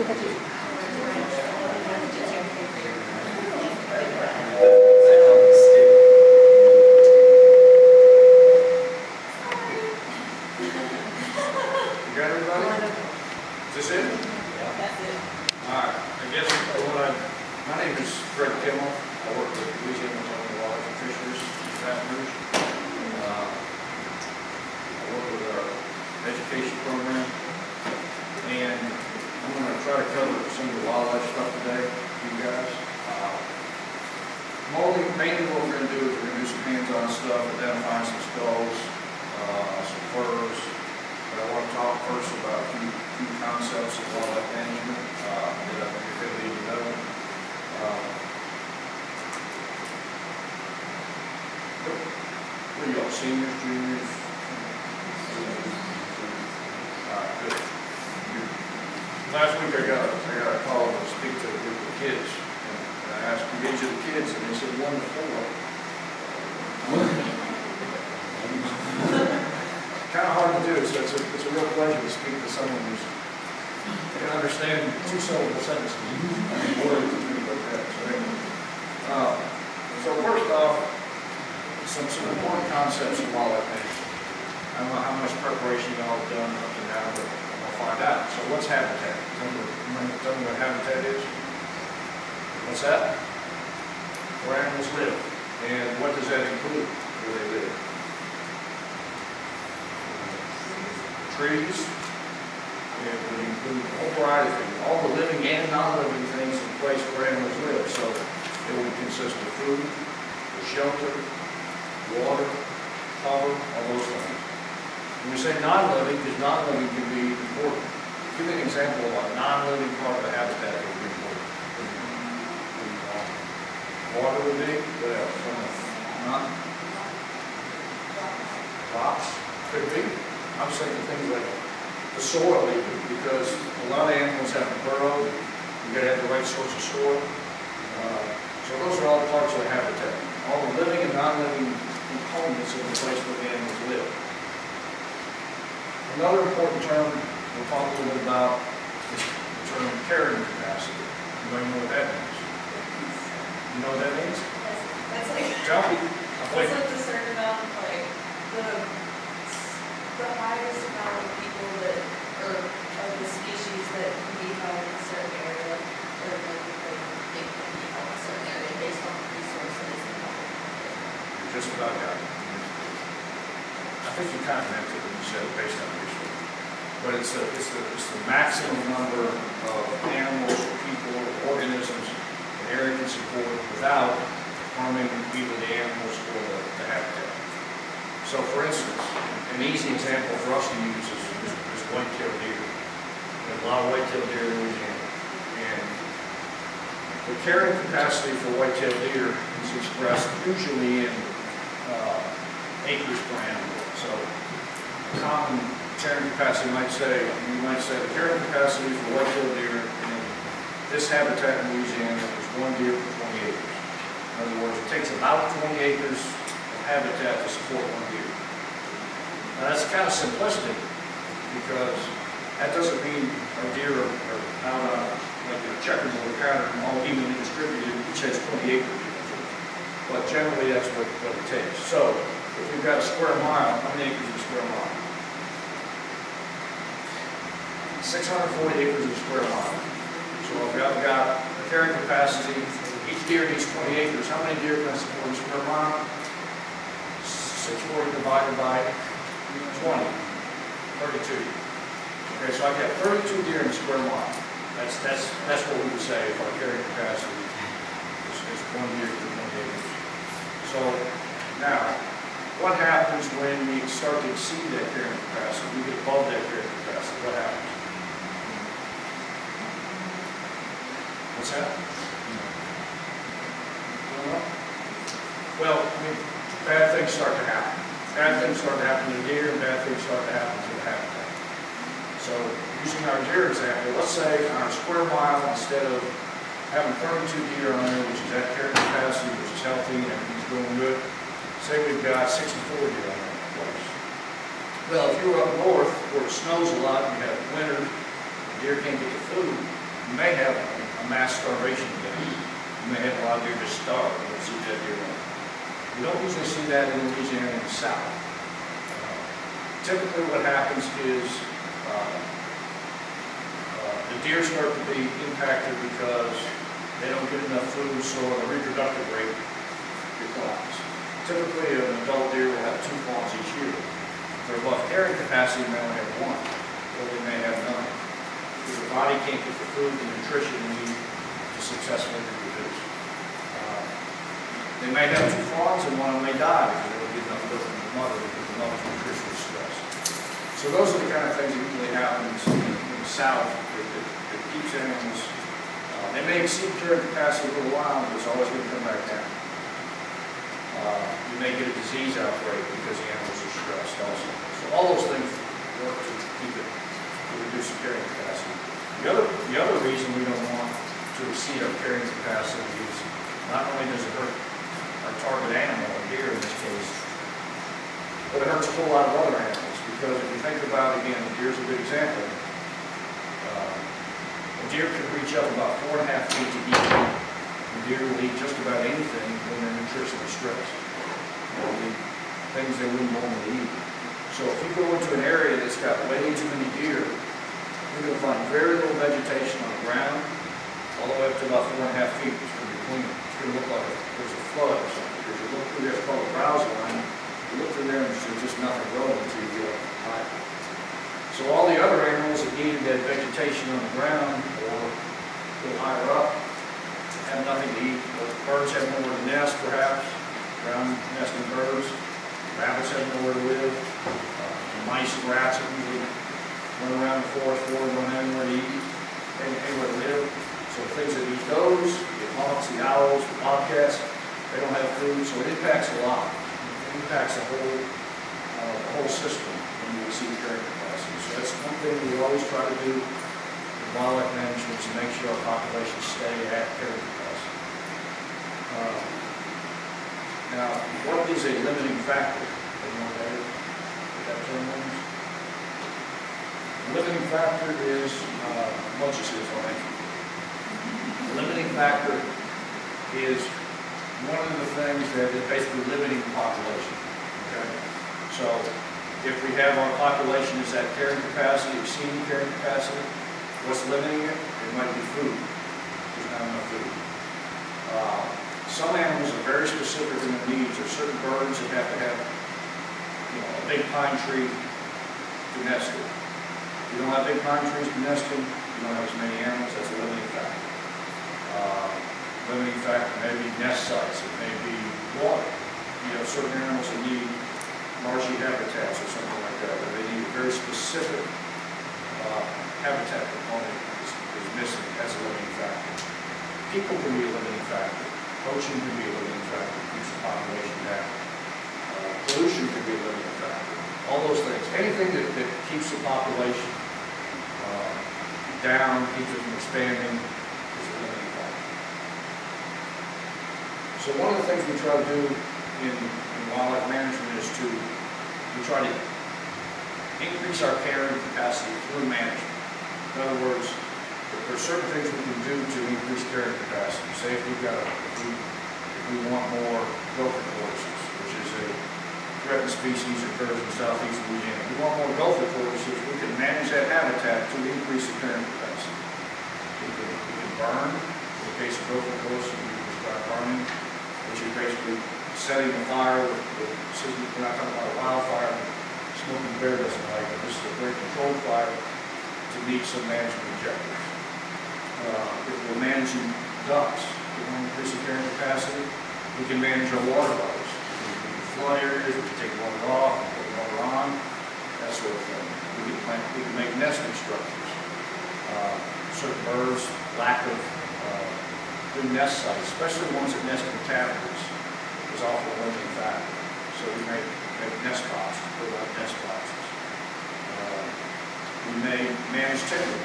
got everybody? Is this it? Yeah. That's it. All right. I guess my name is Fred Kimmel. I work with Louisiana Wildlife and Fisheries in Baton Rouge. I work with our education program, and I'm going to try to cover some of the wildlife stuff today for you guys. Mainly what we're going to do is we're going to do some hands-on stuff, identify some skulls, some furs. But I want to talk first about a few concepts of wildlife management that I think you're going to need to know. What are y'all, seniors, juniors? All right, good. Last week I got a call to speak to a group of kids. I asked the age of the kids, and they said 1 to 4. Kind of hard to do, so it's a real pleasure to speak to someone who can understand 2-syllable sentences, words and things like that. So first off, some important concepts of wildlife management. I don't know how much preparation y'all have done up to now, but I'm going to find out. So what's habitat? Tell me what habitat is. What's that? Where animals live. And what does that include? Where they live? Trees. It would include a whole variety of things. All the living and non-living things in the place where animals live. So it would consist of food, shelter, water, cover, all those things. When we say non-living, because non-living can be important. Give me an example of a non-living part of the habitat that would be important. Water would be, what else? None? Rocks? Could be. I was thinking things like the soil even, because a lot of animals have to burrow. You've got to have the right sorts of soil. So those are all parts of the habitat. All the living and non-living components of the place where the animals live. Another important term we'll talk a little bit about is the term carrying capacity. Anybody know what that means? You know what that means? That's like, Tell me. it's like the certain amount of like the highest amount of people that or of the species that can be held in a certain area or like they can be held in a certain area based on resources and all. You just about got it. I think you kind of meant it when you said based on resources. But it's the maximum number of animals, or people, or organisms an area can support without harming either the animals or the habitat. So for instance, an easy example for us to use is white-tailed deer. There's a lot of white-tailed deer in Louisiana. And the carrying capacity for white-tailed deer is expressed usually in acres per animal. So common carrying capacity you might say the carrying capacity for white-tailed deer in this habitat in Louisiana is 1 deer per 20 acres. In other words, it takes about 20 acres of habitat to support 1 deer. Now that's kind of simplistic because that doesn't mean our deer are out on like a checkerboard pattern, all evenly distributed, each has 20 acres. But generally that's what it takes. So if we've got a square mile, how many acres is a square mile? 640 acres is a square mile. So if I've got a carrying capacity, each deer needs 20 acres. How many deer can I support a square mile? 640 divided by 20, 32. Okay, so I've got 32 deer in a square mile. That's what we would say if our carrying capacity is 1 deer per 20 acres. So now, what happens when we start to exceed that carrying capacity? We get above that carrying capacity. What happens? What's that? Well, I mean, bad things start to happen. Bad things start to happen to the deer, and bad things start to happen to the habitat. So, using our deer example, let's say on a square mile, instead of having 32 deer on there, which is at carrying capacity, which is healthy and everything's going good, say we've got 64 deer on that place. Well, if you were up north where it snows a lot and you have winter, the deer can't get the food, may have a mass starvation event. You may have a lot of deer just starve, you don't see dead deer. We don't usually see that in Louisiana in the South. Typically what happens is the deer start to be impacted because they don't get enough food, so the reproductive rate declines. Typically an adult deer will have 2 fawns each year. If they're above carrying capacity, they may only have 1, or they may have none. Because the body can't get the food and nutrition they need to successfully reproduce. They may have 2 fawns and one of them may die because they don't get enough milk from the mother because the mother's nutrition is stressed. So those are the kind of things that usually happens in the South that keeps animals. They may exceed carrying capacity for a while, but it's always going to come back down. You may get a disease outbreak because the animals are stressed also. So all those things work to keep it, to reduce the carrying capacity. The other reason we don't want to exceed our carrying capacity is not only does it hurt our target animal, a deer in this case, but it hurts a whole lot of other animals. Because if you think about, again, the deer's a good example. A deer can reach up about 4.5 feet to eat. The deer will eat just about anything when they're nutritionally stressed. They'll eat things they wouldn't normally eat. So if you go into an area that's got way too many deer, you're going to find very little vegetation on the ground, all the way up to about 4.5 feet. It's going to be clean. It's going to look like there's a flood or something. Because you look through there, it's called a browser line. You look through there and there's just nothing growing until you get up high. So all the other animals that needed that vegetation on the ground or a little higher up have nothing to eat. The birds have nowhere to nest, perhaps. Ground nesting birds. Rabbits have nowhere to live. Mice and rats that usually run around the forest floor and don't have anywhere to eat, anywhere to live. So the things that eat those, the hawks, the owls, the bobcats, they don't have food, so it impacts a lot. It impacts the whole system when you exceed carrying capacity. So that's one thing we always try to do in wildlife management, is to make sure our populations stay at carrying capacity. Now, what is a limiting factor? Anyone know what that term means? The limiting factor is, what you see is what I think. The limiting factor is one of the things that is basically limiting the population. Okay? So if we have our population is at carrying capacity, exceeding carrying capacity, what's limiting it? It might be food. There's not enough food. Some animals are very specific in their needs. There are certain birds that have to have, a big pine tree to nest in. If you don't have big pine trees to nest in, you don't have as many animals. That's a limiting factor. Limiting factor may be nest sites. It may be water. You have certain animals that need marshy habitats or something like that, where they need a very specific habitat component is missing. That's a limiting factor. People can be a limiting factor. Poaching can be a limiting factor. Keeps the population down. Pollution can be a limiting factor. All those things. Anything that keeps the population down, keeps it from expanding, is a limiting factor. So one of the things we try to do in wildlife management is we try to increase our carrying capacity through management. In other words, there are certain things we can do to increase carrying capacity. Say if we want more gopher tortoises, which is a threatened species that occurs in southeast Louisiana. If we want more gopher tortoises, we can manage that habitat to increase the carrying capacity. We can burn. In the case of gopher tortoises, we can start burning, which is basically setting a fire we're not talking about a wildfire that Smoking Bear doesn't like, but this is a very controlled fire to meet some management objectives. If we're managing ducks, we want to increase the carrying capacity, we can manage our water levels. We can flood areas, we can take water off, put water on, that sort of thing. We can make nesting structures. Certain birds, lack of good nest sites, especially ones that nest in cavities, is often a limiting factor. So we make nest boxes, put out nest boxes. We may manage tickling.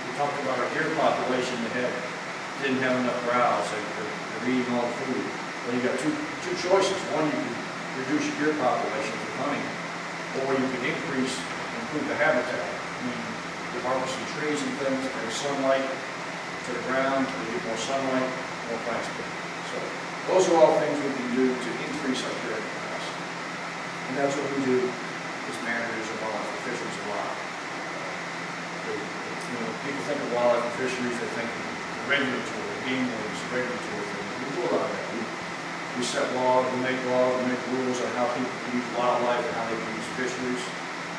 We talked about our deer population that didn't have enough browse, they're eating all the food. Well, you got two choices. One, you can reduce your deer population through hunting, or you can improve the habitat. I mean, you harvest some trees and things, there's sunlight, to the ground, they get more sunlight, more plants grow. So those are all things we can do to increase our carrying capacity. And that's what we do as managers of wildlife and fisheries a lot. You know, people think of wildlife and fisheries, they think of regulatory, game laws, regulatory things. We do a lot of that. We set laws, we make rules on how people can use wildlife and how they can use fisheries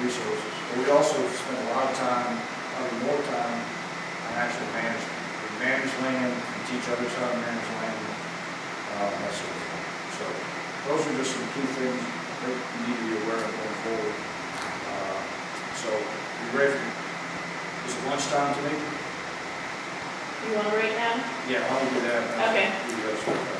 resources. But we also spend a lot of time, probably more time, on actual management. We manage land, we teach others how to manage land, that sort of thing. So those are just some key things that you need to be aware of going forward. So you ready for, is it lunchtime to me? You want to write now? Yeah, I'll do that. Okay. Do the other stuff.